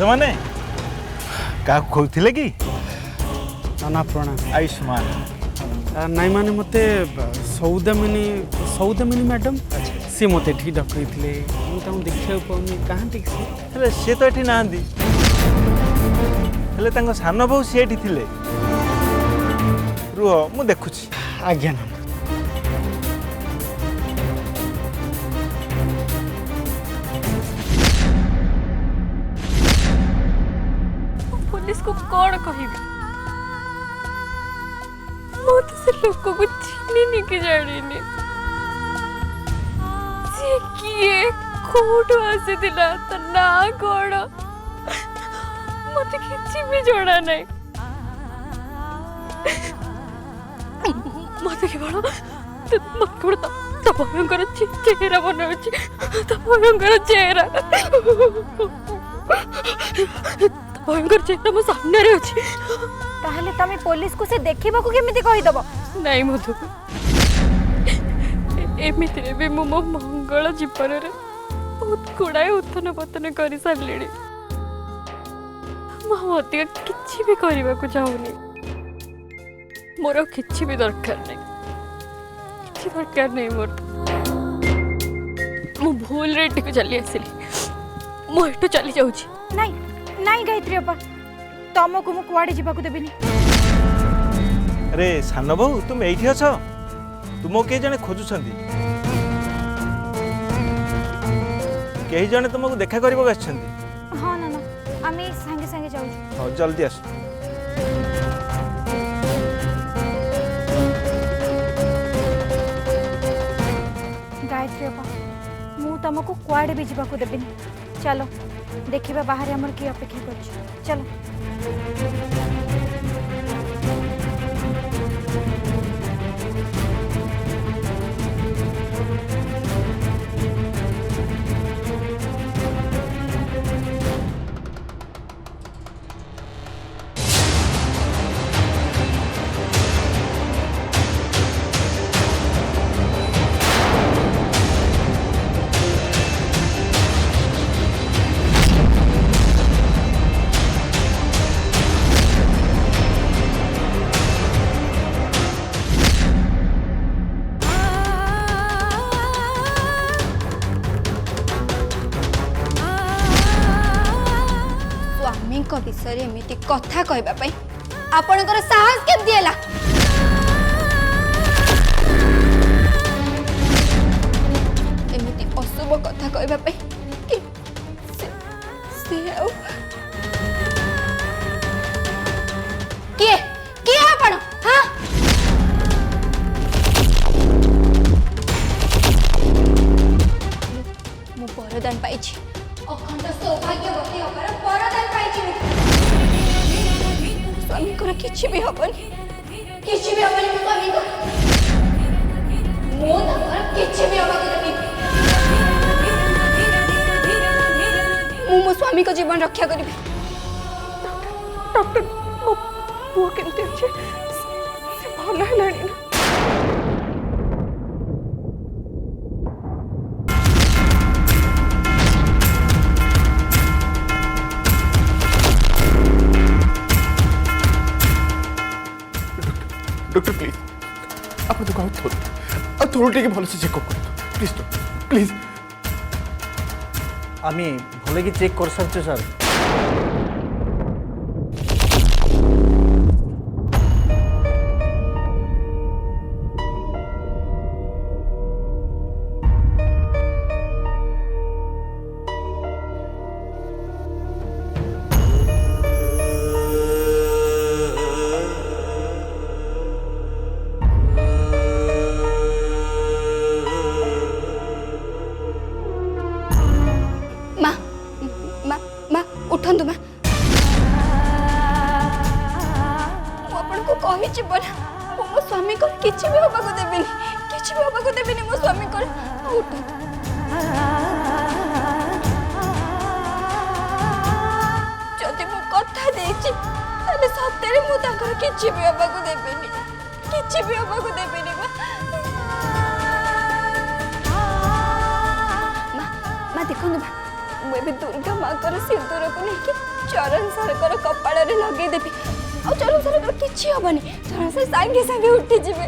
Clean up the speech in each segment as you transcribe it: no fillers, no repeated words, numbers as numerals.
माने क्या कहते कि नाना प्रणाम। आयुष्मान नाई माने मते सौदामिनी मैडम सी मते ठीक डकई थिले देखा पाऊनी कहाँ ठीक सी तो ये ना सान बहु सी थिले रुह मु देखुची। आज्ञा नाना। पुलिस को कौन कहिबी मो तो से लोग को चिन्हिनी कि जानिनी से किए कोठो आसीथिला त ना कोण मते किछि भी जणा नै मते केवल तो भयंकर चेहरा बनाउछि तो भयंकर चेहरा भयंकर चेहरा मो सामने रे अछि ताहले तमे पुलिस को से देखिबा को केमिति कहि दबो नहीं मधु एमिति रे भी मो मंगल जीवन रे बहुत गुड़ाए उत्थन पतन कर सारे मत किसी भी करने को चाहूनी मोर किसी भी दरकार नहीं किसी दरकार नहीं मोर मु भूल रे को चली आसली मु एठो चली जाउची नहीं नहीं गायत्री अपा तुमको मु कुआडे जीवा को देबिनी। अरे सान बहु तुम एठी अछ तुमको के जने खोजुछंती कई जने तुमको देखा करबो आछंती। हां ना ना आमे संगे संगे जाउ। हां जल्दी आस। गायत्री अपा मु तुमको कुआडे भी जीवा को देबिनी चलो देखिबा बाहर हमर की अपेक्षा करछ चलो। विषय एमती कथा कहवाई आपणकर साहस केमती है एमती अशुभ कथा कहवाई किए किए आपण हाँ मु वरदान पाई अखंड सौभाग्यवती होकर वरदान पाई स्वामी को किछि भी हबनी मो स्वामी को मो तकर किछि भी हबनी मो स्वामी को जीवन रक्षा करी। डॉक्टर मो पुओ केमते अछि से भल हेलानी ना डॉक्टर प्लीज आप तो थोड़ा भल से चेकअप कर प्लीज डॉक्टर प्लीज। आमी भले कि चेक कर सकते सर। उठंतु माँ आपको कही मो स्वामी को किसी भी हवा को देविनी मो स्वामी को जदि मु कथा देछि ताले सत्य मु ताकर किसी भी हवा को देविनी माँ देखो मुझे दुर्गा माँ को सिंदूर को लेकिन चरण सर कपाड़ में लगेदेवी आ चरण सर किसी हेनी चरण सर सांगे सांगे उठी जीवे।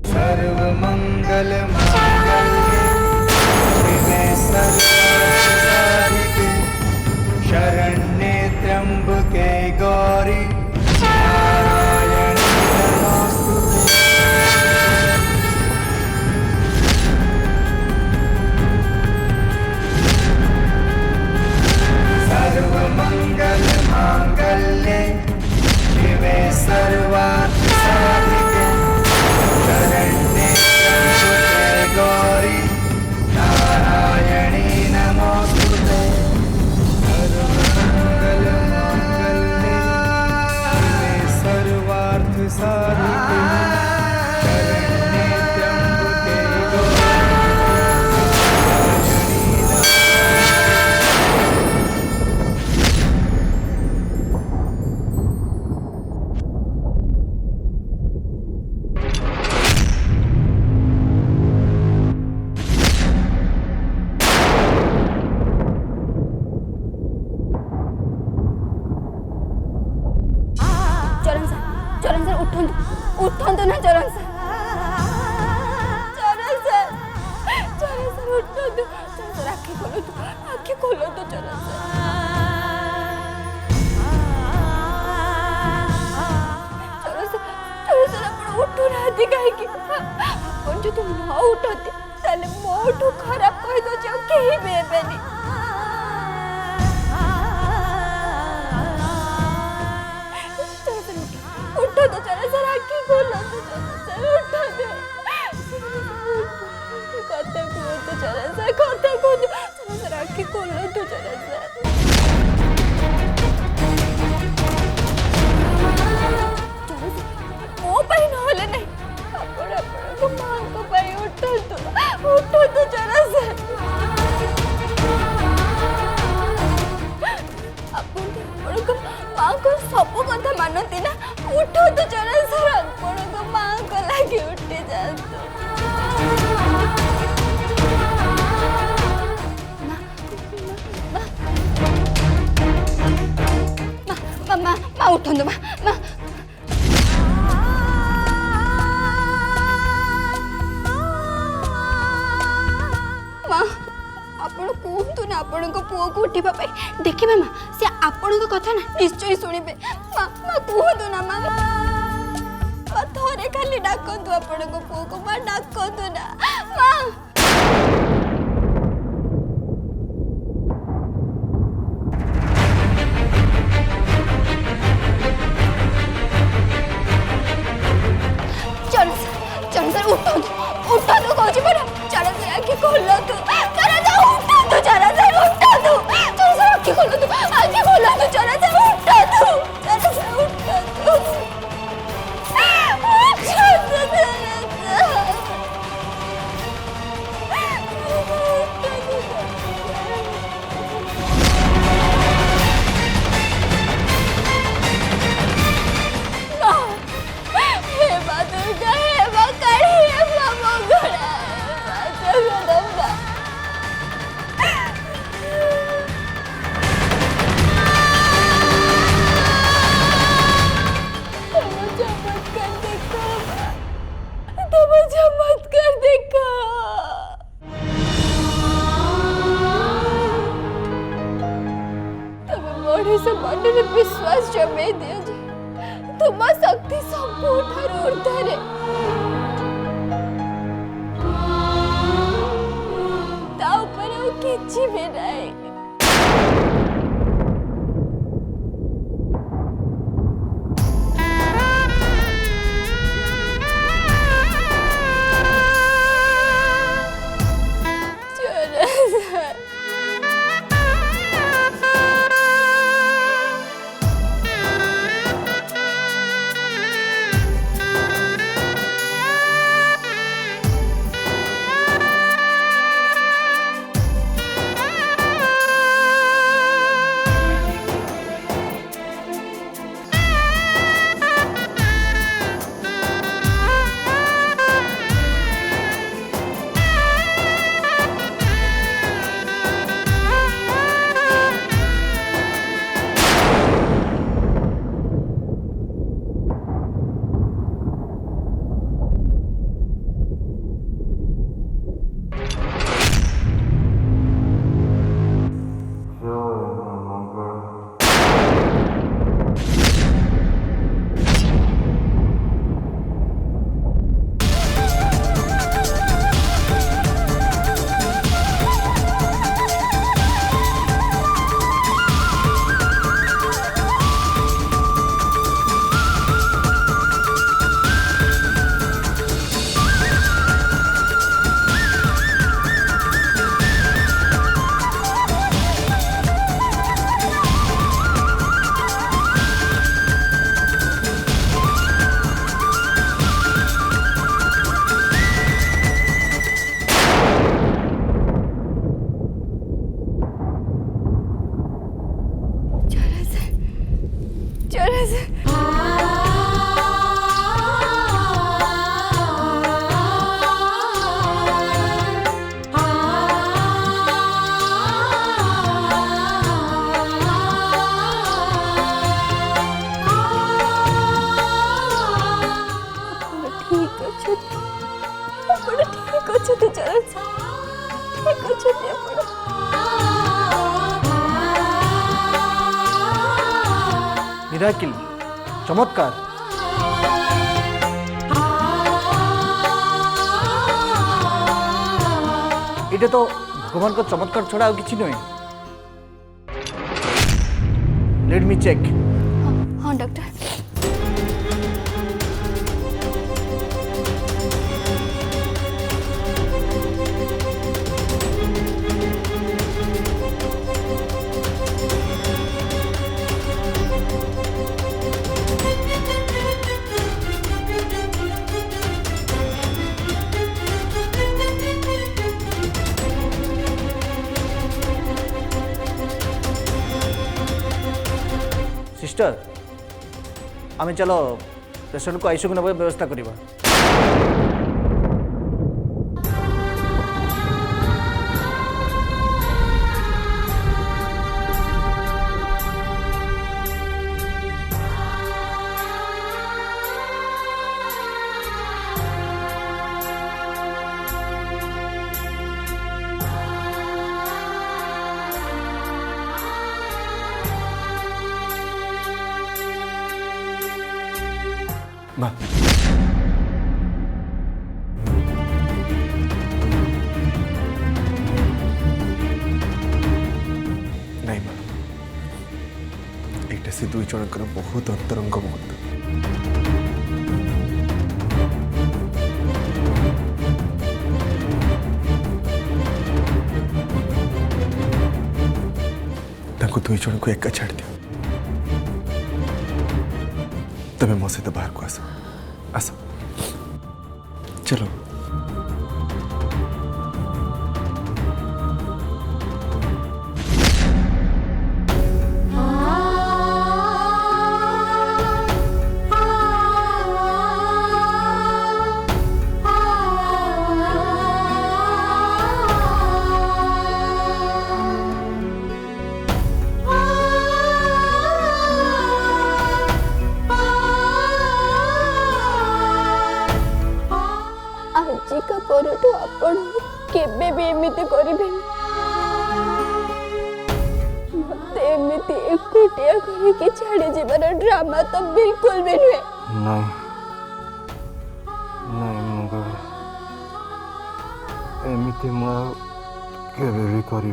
सर्वमंगल मांगल्ये शिवे सर्वार्थ साधिके शरण्ये त्र्यंबके गौरी नारायणी नमोस्तुते। सर्वमंगल मांगल्ये शिवे सर्वार्थ साधिके शरण्ये त्र्यंबके गौरी नारायणी नमोस्तुते। सर्वमंगल मांगल्ये शिवे सर्वार्थ साधिके शरण्ये त्र्यंबके गौरी चरण सर उठंतु उठंतु ना चरण सर उठंतु चरण सर आखि खोलतु चरण सर आपण उठू नाती कहीं अपन जो तुम न उठती ताले मोठू खराब कहि दो जे केही बेबेनी उठो तो चलो सर आखि खोलो तो सर उठो तो कते को तो चलो सर कते को चलो सर आखि खोलो तो चलो सर मो पाई नहले नहीं अपन को मां को पाई उठो तो चलो सर अपन को मां को सब कथा मानती ना उठो तो चलो सर अपन को मां को लगे उठे जातो मां उठंदो मां आपण कहतु ना आपण को पुओ को उठिबा पाई देखिबे मां से आपण को कथा ना निश्चय सुनिबे मां कहतु ना मां थोड़े खाली डाकंतु आपण को पुओ को मां डाकंतु ना मां चल सर उठो तो कहूँ पड़ा चल सर आखि खोलो तो चल सर उठो तो चल सर उठो तो चल सर आखि खोलो तो चल सर उठो तो चल सर उठो तो से मन में विश्वास जमे दिया जे तुम शक्ति सबुठार ऊर्ध्वरे ता ऊपर और किछि भी नहीं। मिराकिल चमत्कार ये तो भगवान को चमत्कार छड़ा किसी नुहे। Let me check. हाँ डॉक्टर। सिस्टर आमे चलो पेशेंट को आईसीयू नब व्यवस्था करिबा। माँ नहीं माँ एटा से दुई जनकर बहुत अंतरंग मुहूर्त। दुई जन को एका छाड़ दियो। तबे मो सहित बाहर को आस आस चलो। आजिका परठू आपण केबे भी एमिति करिबे मते एमिति एक एकुटिया करके छाड़ी जीवार ड्रामा तो बिल्कुल भी नुहे। नहीं नहीं मुझे एमती मुझे भी करी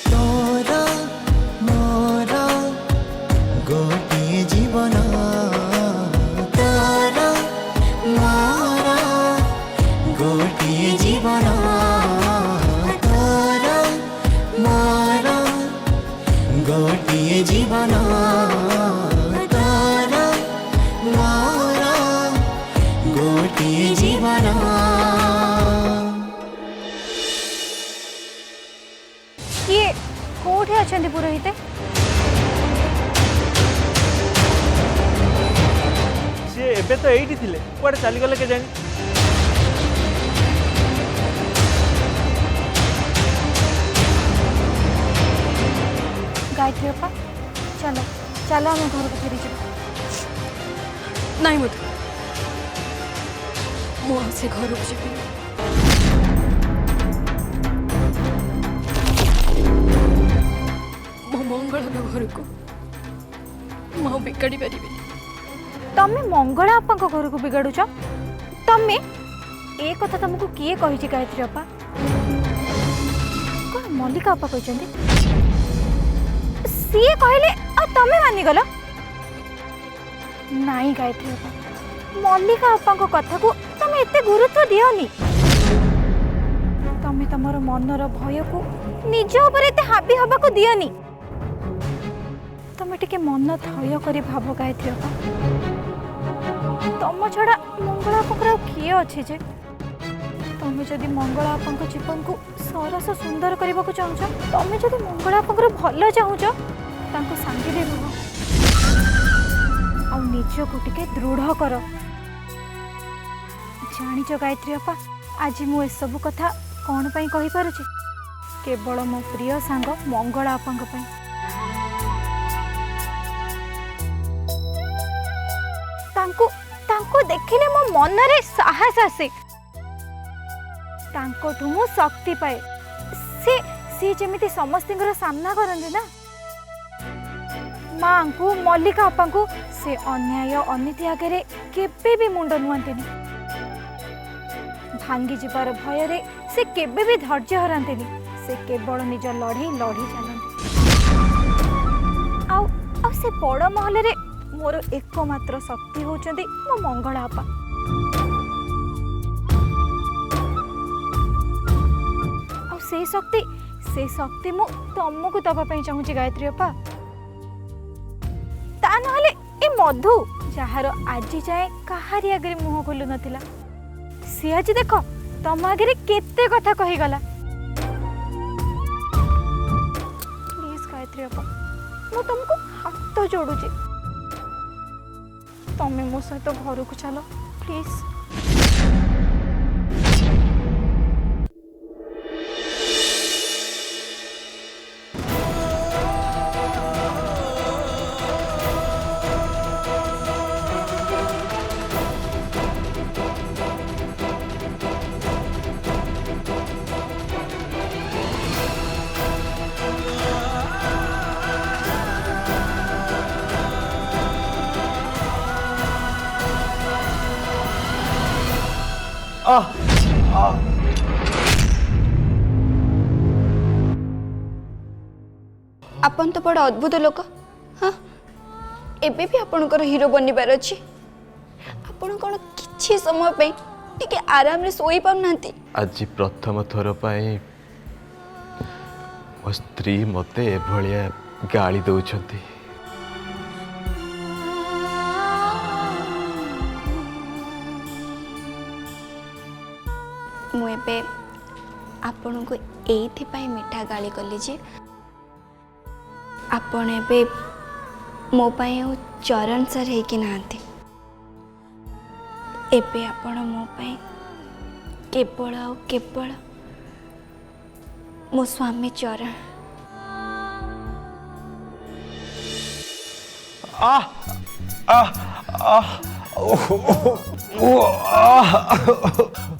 तोरा मोरा गोटे जीवन तोरा मोरा गोटे जीवन तोरा मोरा गोटे जीवन तोरा मोरा गोटे जीवन। किए कोठे अछंती पुरोहिते? सी एबे तो एइठी थिले कुआडे चली गले के जानी। गायत्री अपा चलो चलो आम घर को फेरी जाओ। नहीं मत मुझे घर को जी मो मंगल घर को मु बिगाड़ी पारि। तमे मंगला अपा घर को बिगाड़ुच? तमे ए कथा तुमको किए कही गायत्री अपा? कौन मल्लिका अपा कहते? सीए कहले आ तमे मानी गल? नहीं गायत्री अपा मल्लिका अपा कथा को तमे एते गुरुत्व दियोनी। तमे तमर मनर भय को निज ऊपर एते हाबी हबा को दियोनी। तमे टिके मन थय करी भाव गायत्री अपा तम छड़ा मंगला अपा किए अच्छे जे तमे जदि मंगला आपन जीवन को सरस सुंदर करने को चाहूच तमे जदि मंगला आपन भल चाहूच तांको सांगे दे रुह आ निज को टिके दृढ़ कर। जानिच गायत्री अपा आज मु ए सब कथा कौन पई कहि पारुची केवल मो प्रिय सांग मंगला आपन पई। तांको तांको देखिले मो मन रे साहस आसे तांको मु शक्ति पाए। से से जेमिति समस्तिंगर सामना करंदे ना मां को मल्लिका अपा को से अन्याय अनीति आगे केबे भी मुंड नुआंतेनी। भांगी जीवार भय रे से केबे भी धैर्य हरांतेनी। से केवल निज लड़ी लड़ी चलते आ से बड़ महल रे मोर एकमात्र शक्ति होचंदी मो मंगला अपा। आ से शक्ति मु तुमको दबा पई चाहूची गायत्री अपा। ता नहले ए मधु जहार आज जाए कहारी आगे मुह खोलु नथिला सी आज देख तम आगे केते कथा कही गला। प्लीज गायत्री अपा मु तुमको हाथ जोड़ुची तमे मो सहित घर को चलो प्लीज। आपन तो बड़ा अद्भुत लोक। हाँ एबे भी आपनकर हीरो बनिबार अछि। आपन कोन किछि समय पे टिके आराम रे सोई पाउ नांती। आज प्रथम थर पाई मो स्त्री मते एभलिया गाली दउछंती। मु एबे आपन को एथि पाई मीठा गाली कली जे आपण एबे मो पाई चरण सर है कि नांती। एबे आपण मो पाई केवल आ केवल मो स्वामी चरण।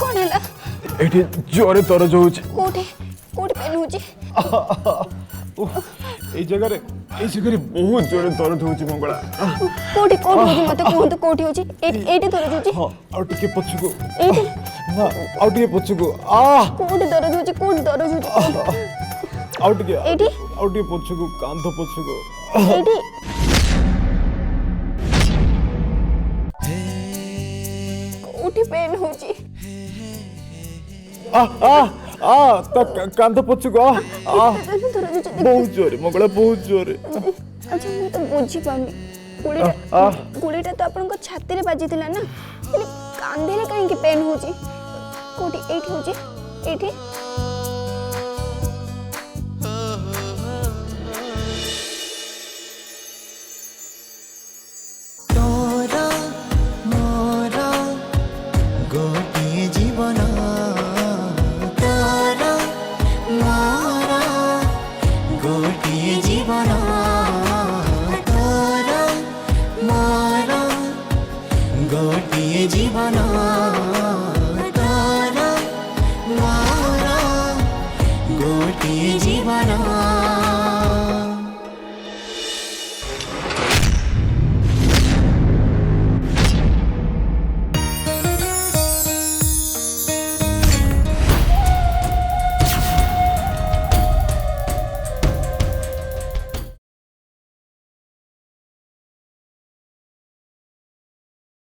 कौन है एठी जोरे दरज होउछ। कोठे कोठे पेन होउछ এই জায়গায় বহুত জোরে দরদ হଉଛି মଙ୍ଗଳା কোটি কোটি होजी मते कोहंतु कोटी होजी एटी दरद होजी ହଁ ଆଉ ଟିକେ ପଛକୁ एटी ନା ଆଉ ଟିକେ ପଛକୁ कोटी दरद होजी ଆଉ ଟିକେ एटी ଆଉ ଟିକେ ପଛକୁ କାନ୍ଧ ପଛକୁ एटी कोटी पेन होजी ତା କାନ୍ଧ ପଛକୁ दरद होजी ବହୁତ ଜୋରେ ମଙ୍ଗଳା ବହୁତ ଜୋରେ अच्छा मैं तो बुझी पानी गुड़ीटा तो आपन को छाती रे बाजी थिला ना हेले कांधे रे काहे की पेन होजी कोटी एठी होजी एठी तोरा मोरा गोटिए जीवन तोरा मोरा गोटिए जीवन तोरा मोरा गोटिए जीवन तोरा मोरा गोटिए जीवन